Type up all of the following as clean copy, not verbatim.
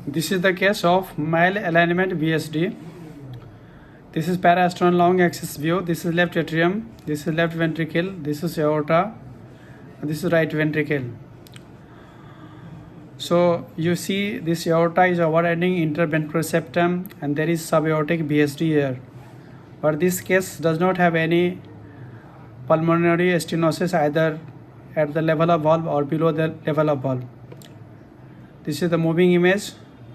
This is the case of malalignment VSD. This is parasternal long axis view. This is left atrium. This is left ventricle. This is aorta. This is right ventricle. So you see this aorta is overriding interventricular septum and there is subaortic VSD here. But this case does not have any pulmonary stenosis either at the level of valve or below the level of valve. This is the moving image.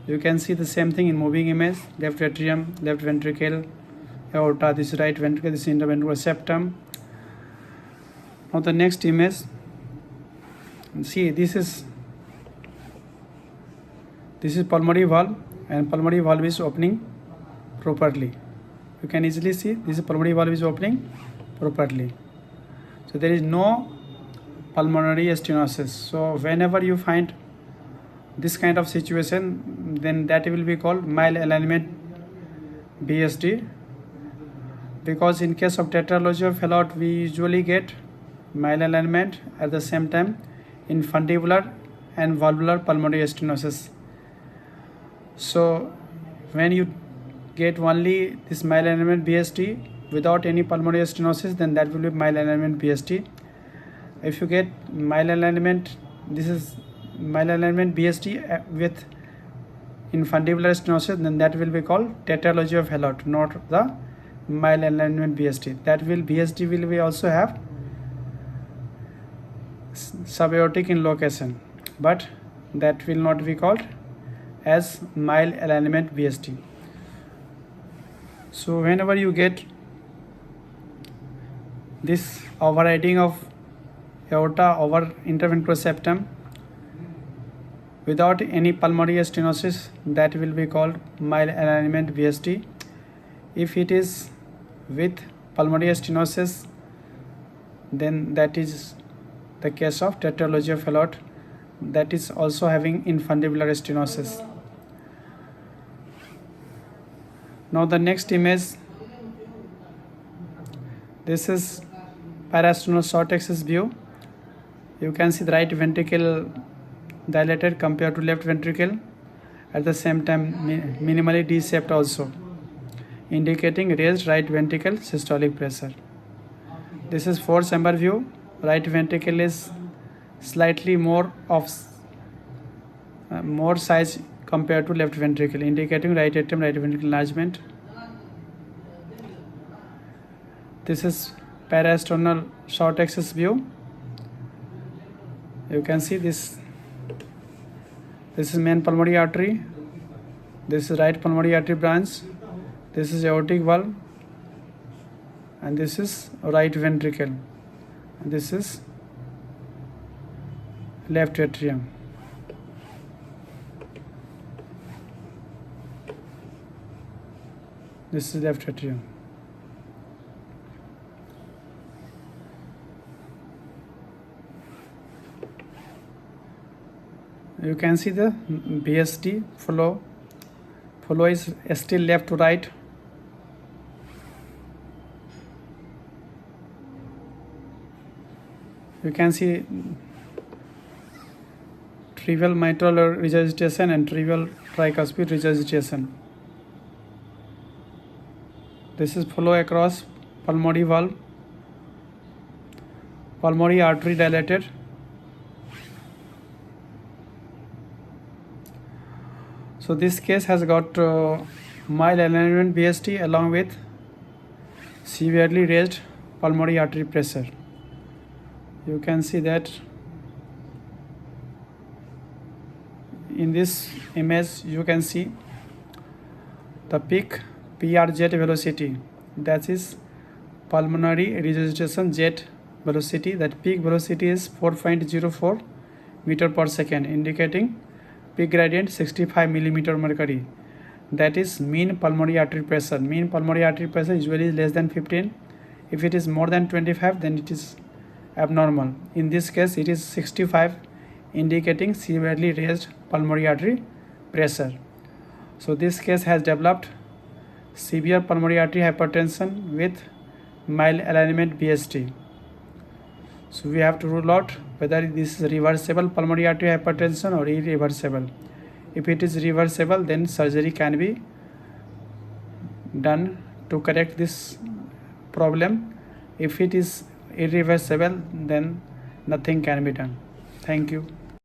You can see the same thing in moving image. Left atrium, left ventricle, aorta, this is right ventricle, this is interventricular septum. Now the next image. See, this is pulmonary valve and pulmonary valve is opening properly. You can easily see this pulmonary valve is opening properly. So there is no pulmonary stenosis. So whenever you find this kind of situation, then that will be called malalignment VSD, because in case of tetralogy of Fallot we usually get malalignment at the same time in fundibular and valvular pulmonary stenosis. So when you get only this malalignment VSD without any pulmonary stenosis, then that will be malalignment VSD. If you get malalignment, this is malalignment VSD with infundibular stenosis, then that will be called tetralogy of Fallot, not the malalignment VSD. That will VSD will be also have subaortic in location, but that will not be called as malalignment VSD. So whenever you get this overriding of aorta over interventricular septum without any pulmonary stenosis, that will be called malalignment VSD. If it is with pulmonary stenosis, then that is the case of tetralogy of Fallot, that is also having infundibular stenosis. Now the next image, this is parasternal short axis view. You can see the right ventricle dilated compared to left ventricle, at the same time minimally D-shaped also, indicating raised right ventricle systolic pressure. This is four chamber view. Right ventricle is slightly more size compared to left ventricle, indicating right atrium, right ventricle enlargement. This is parasternal short axis view. You can see this is main pulmonary artery, this is right pulmonary artery branch, this is aortic valve, and this is right ventricle, and this is left atrium. This is left atrium. You can see the VSD flow. Flow is still left to right. You can see trivial mitral regurgitation and trivial tricuspid regurgitation. This is flow across pulmonary valve, pulmonary artery dilated. So this case has got malalignment VSD along with severely raised pulmonary artery pressure. You can see that in this image. You can see the peak PR jet velocity, that is pulmonary regurgitation jet velocity. That peak velocity is 4.04 meter per second, indicating peak gradient 65 millimeter mercury. That is mean pulmonary artery pressure. Mean pulmonary artery pressure usually is less than 15. If it is more than 25, then it is abnormal. In this case it is 65, indicating severely raised pulmonary artery pressure. So this case has developed severe pulmonary artery hypertension with malalignment VSD. So we have to rule out whether this is reversible pulmonary artery hypertension or irreversible. If it is reversible, then surgery can be done to correct this problem. If it is irreversible, then nothing can be done. Thank you.